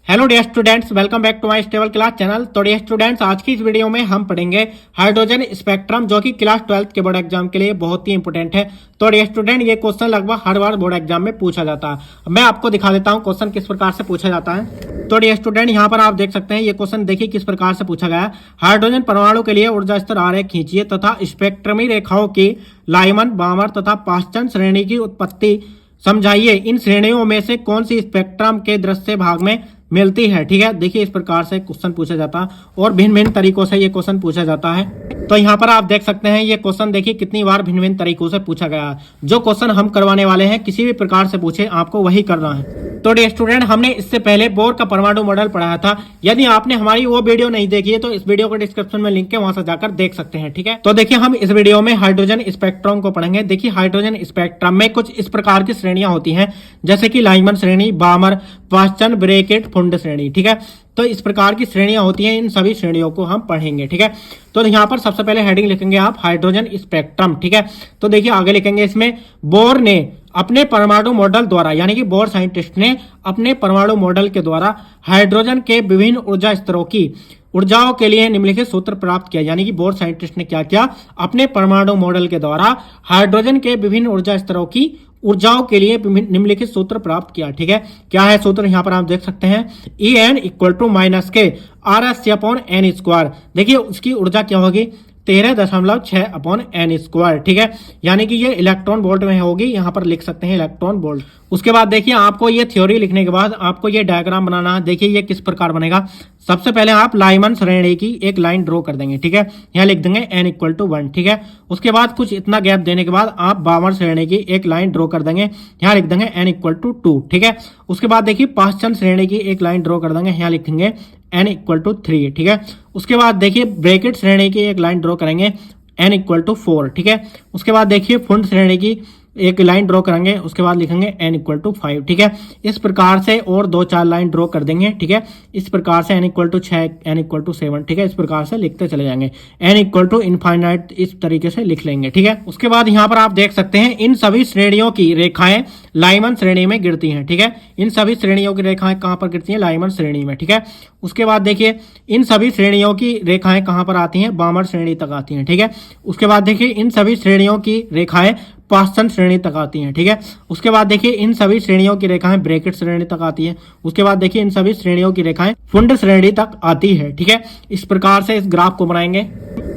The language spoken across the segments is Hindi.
Hello dear students, welcome back to my stable class channel. तो डियर स्टूडेंट्स, आज की इस वीडियो में हम पढ़ेंगे हाइड्रोजन स्पेक्ट्रम, जो कि क्लास 12th के बोर्ड एग्जाम के लिए बहुत ही इंपॉर्टेंट है। तो डियर स्टूडेंट, ये क्वेश्चन लगभग हर बार बोर्ड एग्जाम में पूछा जाता है। मैं आपको दिखा देता हूँ क्वेश्चन किस प्रकार से पूछा जाता है। तो डियर स्टूडेंट, यहाँ पर आप देख सकते हैं ये क्वेश्चन, देखिए किस प्रकार से पूछा गया है। हाइड्रोजन परमाणु के लिए ऊर्जा स्तर आरेख खींचिए तथा स्पेक्ट्रमी रेखाओं की लाइमन, बामर तथा पाश्चन श्रेणी की उत्पत्ति समझाइए। इन श्रेणियों में से कौन सी स्पेक्ट्रम के दृश्य भाग में मिलती है। ठीक है, देखिए इस प्रकार से क्वेश्चन पूछा जाता है और भिन्न भिन्न तरीकों से ये क्वेश्चन पूछा जाता है। तो यहाँ पर आप देख सकते हैं ये क्वेश्चन, देखिए कितनी बार भिन्न भिन्न तरीकों से पूछा गया है। जो क्वेश्चन हम करवाने वाले हैं किसी भी प्रकार से पूछे, आपको वही करना है। तो डियर स्टूडेंट, हमने इससे पहले बोर का परमाणु मॉडल पढ़ाया था। यदि आपने हमारी वो वीडियो नहीं देखी है तो इस वीडियो को डिस्क्रिप्शन में लिंक है, वहां से जाकर देख सकते हैं। ठीक है, तो देखिए हम इस वीडियो में हाइड्रोजन स्पेक्ट्रम को पढ़ेंगे। देखिए हाइड्रोजन स्पेक्ट्रम में कुछ इस प्रकार की श्रेणियां होती हैं, जैसे कि लाइमन श्रेणी, बामर, पाश्चन, ब्रैकेट, फुंड श्रेणी। ठीक है, तो इस प्रकार की श्रेणियां होती हैं, इन सभी श्रेणियों को हम पढ़ेंगे। ठीक है, तो यहाँ पर सबसे पहले हेडिंग लिखेंगे आप हाइड्रोजन स्पेक्ट्रम। ठीक है, तो देखिए आगे लिखेंगे इसमें, बोर ने अपने परमाणु मॉडल द्वारा, यानी कि बोर साइंटिस्ट ने अपने परमाणु मॉडल के द्वारा हाइड्रोजन के विभिन्न ऊर्जा स्तरों की ऊर्जाओं के लिए निम्नलिखित सूत्र प्राप्त किया। यानी कि बोर साइंटिस्ट ने क्या किया, अपने परमाणु मॉडल के द्वारा हाइड्रोजन के विभिन्न ऊर्जा स्तरों की ऊर्जाओं के लिए निम्नलिखित सूत्र प्राप्त किया। ठीक है, क्या है सूत्र, यहाँ पर आप देख सकते हैं, En इक्वल टू माइनस के RS अपॉन एन स्क्वायर। देखिए उसकी ऊर्जा क्या होगी, 13.6 अपॉन एन स्क्वायर। ठीक है, यानी कि ये इलेक्ट्रॉन वोल्ट में होगी, यहाँ पर लिख सकते हैं इलेक्ट्रॉन वोल्ट। उसके बाद देखिए आपको ये थ्योरी लिखने के बाद आपको ये डायग्राम बनाना है। देखिए ये किस प्रकार बनेगा। सबसे पहले आप लाइमन श्रेणी की एक लाइन ड्रॉ कर देंगे। ठीक है, यहाँ लिख देंगे n इक्वल टू 1। ठीक है, उसके बाद कुछ इतना गैप देने के बाद आप बामर श्रेणी की एक लाइन ड्रॉ कर देंगे, यहाँ लिख देंगे n इक्वल टू 2। ठीक है, उसके बाद देखिए पाश्चन श्रेणी की एक लाइन ड्रॉ कर देंगे, यहाँ लिखेंगे n इक्वल टू 3। ठीक है, उसके बाद देखिए ब्रैकेट श्रेणी की एक लाइन ड्रॉ करेंगे, n इक्वल टू 4। ठीक है, उसके बाद देखिए फुंड श्रेणी की एक लाइन ड्रॉ करेंगे, उसके बाद लिखेंगे n इक्वल टू 5। ठीक है, इस प्रकार से और 2-4 लाइन ड्रॉ कर देंगे। ठीक है, इस प्रकार से n equal to 6, n equal to 7। ठीक है, इस प्रकार से लिखते चले जाएंगे, n इक्वल टू इनफाइनाइट, इस तरीके से लिख लेंगे। ठीक है, उसके बाद यहाँ पर आप देख सकते हैं इन सभी श्रेणियों की रेखाएं लाइमन श्रेणी में गिरती हैं। ठीक है, इन सभी श्रेणियों की रेखाएं कहाँ पर गिरती हैं, लाइमन श्रेणी में। ठीक है, उसके बाद देखिए इन सभी श्रेणियों की रेखाएं कहाँ पर आती हैं, बामर श्रेणी तक आती हैं। ठीक है, उसके बाद देखिए इन सभी श्रेणियों की रेखाएं पाश्चन श्रेणी तक आती हैं। ठीक है, उसके बाद देखिए इन सभी श्रेणियों की रेखाएं ब्रैकेट श्रेणी तक आती हैं। उसके बाद देखिए इन सभी श्रेणियों की रेखाएं फुंड श्रेणी तक आती है। ठीक है, इस प्रकार से इस ग्राफ को बनाएंगे।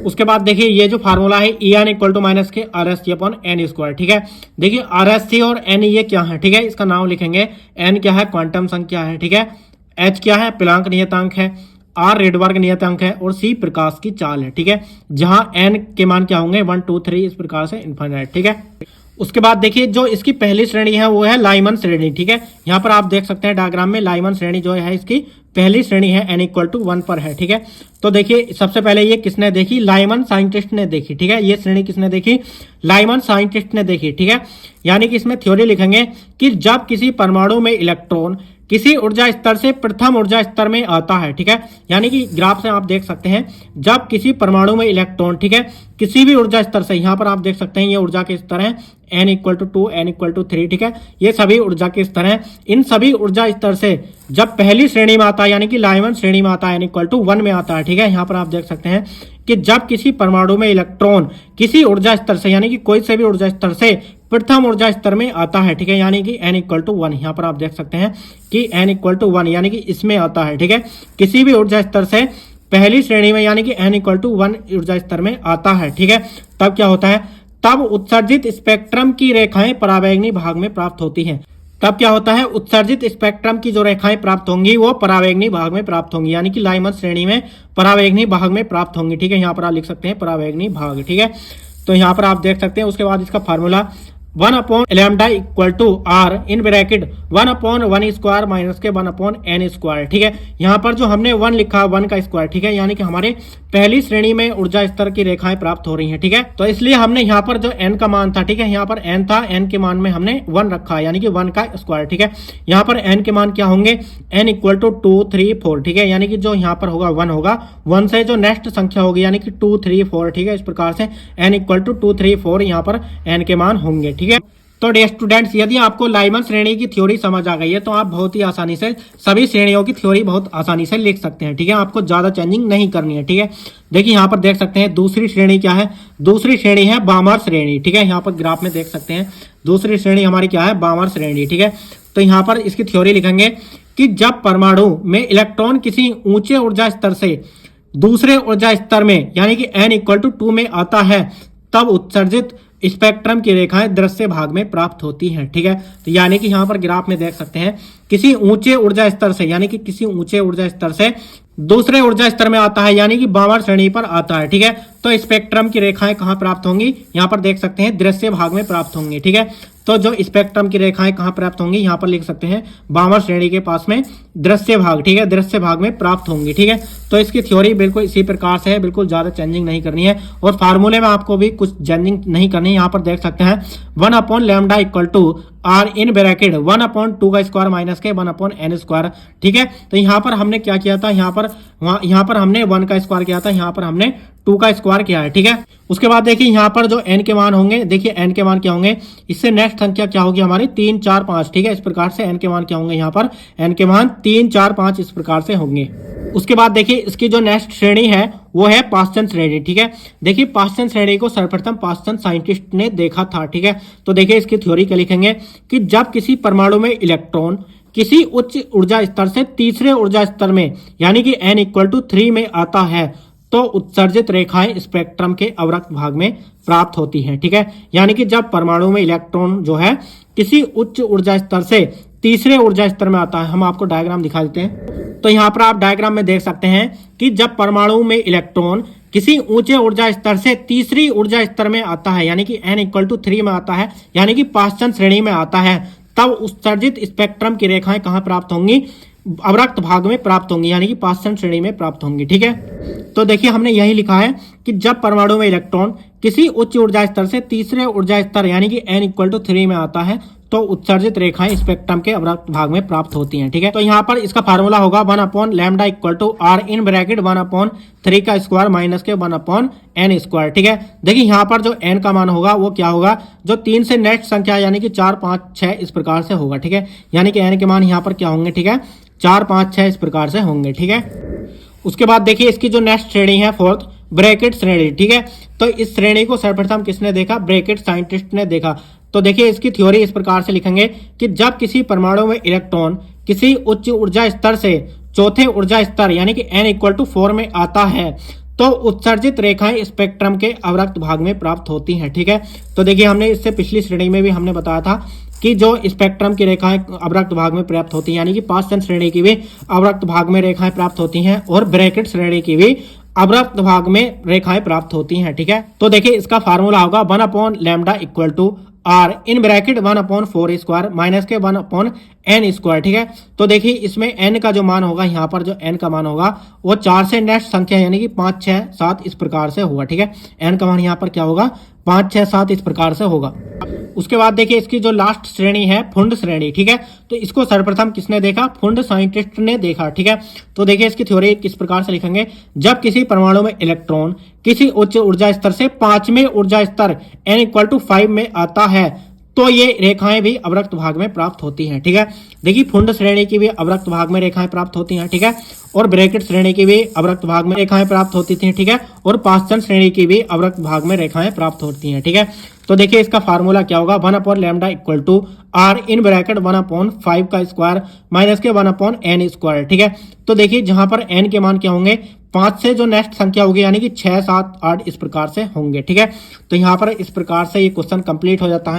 उसके बाद देखिए ये जो फार्मूला है, En इक्वल टू माइनस के RST अपॉन एन स्क्वायर। ठीक है, देखिए RST और n ये क्या है, ठीक है, इसका नाम लिखेंगे। n क्या है, क्वांटम संख्या है। ठीक है, h क्या है, प्लांक नियतांक है, R रेडबर्ग नियतांक है और C प्रकाश की चाल है। ठीक है, जहां n के मान क्या होंगे, 1 2 3, इस प्रकार से इनफाइनाइट। ठीक है, उसके बाद देखिए जो इसकी पहली श्रेणी है वो है लाइमन श्रेणी। ठीक है, यहाँ पर आप देख सकते हैं डायग्राम में, लाइमन श्रेणी जो है इसकी पहली श्रेणी है, n इक्वल टू 1 पर है। ठीक है, तो देखिए सबसे पहले ये किसने देखी, लाइमन साइंटिस्ट ने देखी। ठीक है, ये श्रेणी किसने देखी, लाइमन साइंटिस्ट ने देखी। ठीक है, यानी कि इसमें थ्योरी लिखेंगे कि जब किसी परमाणु में इलेक्ट्रॉन किसी ऊर्जा स्तर से प्रथम ऊर्जा स्तर में आता है। ठीक है, यानी कि ग्राफ से आप देख सकते हैं, जब किसी परमाणु में इलेक्ट्रॉन, ठीक है, किसी भी ऊर्जा स्तर से, यहाँ पर आप देख सकते हैं ये ऊर्जा के स्तर हैं, n equal to 2, n equal to 3। ठीक है, ये सभी ऊर्जा के स्तर हैं। इन सभी ऊर्जा स्तर से जब पहली श्रेणी में आता है, यानी कि लाइमन श्रेणी में आता है, n इक्वल टू 1 में आता है। ठीक है, यहाँ पर आप देख सकते हैं कि जब किसी परमाणु में इलेक्ट्रॉन किसी ऊर्जा स्तर से, यानी कि कोई से भी ऊर्जा स्तर से प्रथम ऊर्जा स्तर में आता है। ठीक है, यानी कि n इक्वल टू 1, यहाँ पर आप देख सकते हैं कि n इक्वल टू 1 यानी कि इसमें आता है। ठीक है, किसी भी ऊर्जा स्तर से पहली श्रेणी में, यानी कि n इक्वल टू 1 ऊर्जा स्तर में आता है। ठीक है, तब क्या होता है, तब उत्सर्जित स्पेक्ट्रम की रेखाएं परावैंगनी भाग में प्राप्त होती हैं। तब क्या होता है, उत्सर्जित स्पेक्ट्रम की जो रेखाएं प्राप्त होंगी वो परावैंगनी भाग में प्राप्त होंगी, यानी कि लाइमन श्रेणी में परावैंगनी भाग में प्राप्त होंगी। ठीक है, यहाँ पर आप लिख सकते हैं परावैंगनी भाग। ठीक है, तो यहाँ पर आप देख सकते हैं। उसके बाद इसका formula 1 upon lambda equal to R in bracket 1 upon 1 square minus के 1 अपॉन n स्क्वायर। ठीक है, यहाँ पर जो हमने 1 लिखा 1 का स्क्वायर। ठीक है, यानी कि हमारे पहली श्रेणी में ऊर्जा स्तर की रेखाएं प्राप्त हो रही हैं। ठीक है, तो इसलिए हमने यहाँ पर जो n का मान था, ठीक है, यहाँ पर n था, n के मान में हमने 1 रखा, यानी कि 1 का स्क्वायर। ठीक है, यहाँ पर n के मान क्या होंगे, n इक्वल टू 2 3 4। ठीक है, यानी कि जो यहाँ पर होगा 1 होगा, 1 से जो नेक्स्ट संख्या होगी, यानी कि 2 3 4। ठीक है, इस प्रकार से n इक्वल टू 2 3 4 यहाँ पर n के मान होंगे। ठीक है, तो डियर स्टूडेंट्स, यदि आपको लाइमन श्रेणी की थ्योरी समझ आ गई है तो आप बहुत ही आसानी से सभी श्रेणियों की थ्योरी बहुत आसानी से लिख सकते हैं। ठीक है, आपको ज्यादा चेंजिंग नहीं करनी है। ठीक है, देखिए यहाँ पर देख सकते हैं दूसरी श्रेणी क्या है। दूसरी श्रेणी है बामर श्रेणी। ठीक है, यहाँ पर ग्राफ में देख सकते हैं दूसरी श्रेणी हमारी क्या है, बामर श्रेणी। ठीक है, तो यहाँ पर इसकी थ्योरी लिखेंगे कि जब परमाणु में इलेक्ट्रॉन किसी ऊंचे ऊर्जा स्तर से दूसरे ऊर्जा स्तर में यानी कि n=2 में आता है तब उत्सर्जित स्पेक्ट्रम की रेखाएं दृश्य भाग में प्राप्त होती हैं। ठीक है, तो यानी कि यहाँ पर ग्राफ में देख सकते हैं किसी ऊंचे ऊर्जा स्तर से यानी कि किसी ऊंचे ऊर्जा स्तर से दूसरे ऊर्जा स्तर में आता है यानी कि बामर श्रेणी पर आता है। ठीक है, तो स्पेक्ट्रम की रेखाएं कहाँ प्राप्त होंगी, यहाँ पर देख सकते हैं दृश्य भाग में प्राप्त होंगी। ठीक है, तो जो स्पेक्ट्रम की रेखाएं कहाँ प्राप्त होंगी, यहाँ पर लिख सकते हैं बामर श्रेणी के पास में दृश्य भाग। ठीक है, दृश्य भाग में प्राप्त होंगी। ठीक है, तो इसकी थ्योरी बिल्कुल इसी प्रकार से है, बिल्कुल ज्यादा चेंजिंग नहीं करनी है और फार्मूले में आपको भी कुछ चेंजिंग नहीं करनी है। यहाँ पर देख सकते हैं 1/λ r इन ब्रैकेट 1/2 का स्क्वायर माइनस के 1/n स्क्वायर। ठीक है, तो यहाँ पर हमने क्या किया था, यहाँ पर हमने 1 का स्क्वायर किया था, यहाँ पर हमने 2 का स्क्वायर किया है। ठीक है, उसके बाद देखिए यहाँ पर जो n के मान होंगे, देखिए n के मान क्या होंगे, इससे नेक्स्ट संख्या क्या होगी हमारी 3, 4, 5। ठीक है, इस प्रकार से n के मान क्या होंगे, यहाँ पर n के मान 3, 4, 5 इस प्रकार से होंगे। उसके बाद देखिए इसकी जो नेक्स्ट श्रेणी है वो है पाश्चन श्रेणी। ठीक है, देखिए पाश्चन श्रेणी को सर्वप्रथम पाश्चन साइंटिस्ट ने देखा था। ठीक है, तो देखिए इसकी थ्योरी क्या लिखेंगे कि जब किसी परमाणु में इलेक्ट्रॉन किसी उच्च ऊर्जा स्तर से तीसरे ऊर्जा स्तर में यानी कि n=3 में आता है तो उत्सर्जित रेखाएं स्पेक्ट्रम के अवरक्त भाग में प्राप्त होती हैं। ठीक है, यानी कि जब परमाणु में इलेक्ट्रॉन जो है किसी उच्च ऊर्जा स्तर से तीसरे ऊर्जा स्तर में आता है, हम आपको डायग्राम दिखा देते हैं। तो यहाँ पर आप डायग्राम में देख सकते हैं कि जब परमाणु में इलेक्ट्रॉन किसी ऊंचे ऊर्जा स्तर से तीसरी ऊर्जा स्तर में आता है यानी कि n=3 में आता है यानी कि पाश्चन श्रेणी में आता है, तब उत्सर्जित स्पेक्ट्रम की रेखाएं कहाँ प्राप्त होंगी, अवरक्त भाग में प्राप्त होंगी यानी कि पाश्चन श्रेणी में प्राप्त होंगी। ठीक है, तो देखिए हमने यही लिखा है कि जब परमाणु में इलेक्ट्रॉन किसी उच्च ऊर्जा स्तर से तीसरे ऊर्जा स्तर यानी कि n=3 में आता है तो उत्सर्जित रेखाएं स्पेक्ट्रम के अवरक्त भाग में प्राप्त होती हैं। ठीक है, तो यहाँ पर इसका फार्मूला होगा 1/λ r इन ब्रैकेट 1/3 का स्क्वायर माइनस के 1/n स्क्वायर। ठीक है, देखिए यहाँ पर जो n का मान होगा वो क्या होगा, जो 3 से नेक्स्ट संख्या यानी कि 4, 5, 6 इस प्रकार से होगा। ठीक है, यानी कि n के मान यहाँ पर क्या होंगे, ठीक है 4, 5, 6 इस प्रकार से होंगे। ठीक है, उसके बाद देखिए इसकी जो नेक्स्ट श्रेणी है फोर्थ ब्रैकेट श्रेणी। ठीक है, तो इस श्रेणी को सर्वप्रथम किसने देखा, ब्रैकेट साइंटिस्ट ने देखा। तो देखिए इसकी थ्योरी इस प्रकार से लिखेंगे कि जब किसी परमाणु में इलेक्ट्रॉन किसी उच्च ऊर्जा स्तर से चौथे ऊर्जा स्तर यानी कि n=4 में आता है तो उत्सर्जित रेखाएं स्पेक्ट्रम के अवरक्त भाग में प्राप्त होती हैं। ठीक है, तो देखिए हमने इससे पिछली श्रेणी में भी हमने बताया था कि जो स्पेक्ट्रम की रेखाएं अवरक्त भाग में प्राप्त होती हैं यानी कि पाश्चन श्रेणी की भी अवरक्त भाग में रेखाएं प्राप्त होती हैं और ब्रैकेट श्रेणी की भी अवरक्त भाग में रेखाएं प्राप्त होती हैं। ठीक है, तो देखिए इसका फार्मूला होगा 1/λ r in bracket 1/4 square minus के 1/n स्क्वायर। ठीक है, तो देखिए इसमें n का जो मान होगा, यहाँ पर जो n का मान होगा वो 4 से नेक्स्ट संख्या यानी कि 5, 6, 7 इस प्रकार से होगा। ठीक है, n का मान यहाँ पर क्या होगा 5, 6, 7 इस प्रकार से होगा। उसके बाद देखिए इसकी जो लास्ट श्रेणी है फुंड श्रेणी। ठीक है, तो इसको सर्वप्रथम किसने देखा, फुंड साइंटिस्ट ने देखा। ठीक है, तो देखिए इसकी थ्योरी किस प्रकार से लिखेंगे, जब किसी परमाणु में इलेक्ट्रॉन किसी उच्च ऊर्जा स्तर से 5वें ऊर्जा स्तर n=5 में आता है तो ये रेखाएं भी अवरक्त भाग में प्राप्त होती हैं। ठीक है, देखिए फुंड श्रेणी की भी अवरक्त भाग में रेखाएं प्राप्त होती हैं। ठीक है, और ब्रैकेट श्रेणी की भी अवरक्त भाग में रेखाएं प्राप्त होती थी। ठीक है, और पाश्चन श्रेणी की भी अवरक्त भाग में रेखाएं प्राप्त होती हैं। ठीक है, तो देखिए इसका फार्मूला क्या होगा 1/λ r इन ब्रैकेट 1/5 का स्क्वायर माइनस के 1/n स्क्वायर। ठीक है, तो देखिए जहां पर n के मान क्या होंगे, 5 से जो नेक्स्ट संख्या होगी यानी कि 6, 7, 8 इस प्रकार से होंगे। ठीक है, तो यहाँ पर इस प्रकार से ये क्वेश्चन कंप्लीट हो जाता है।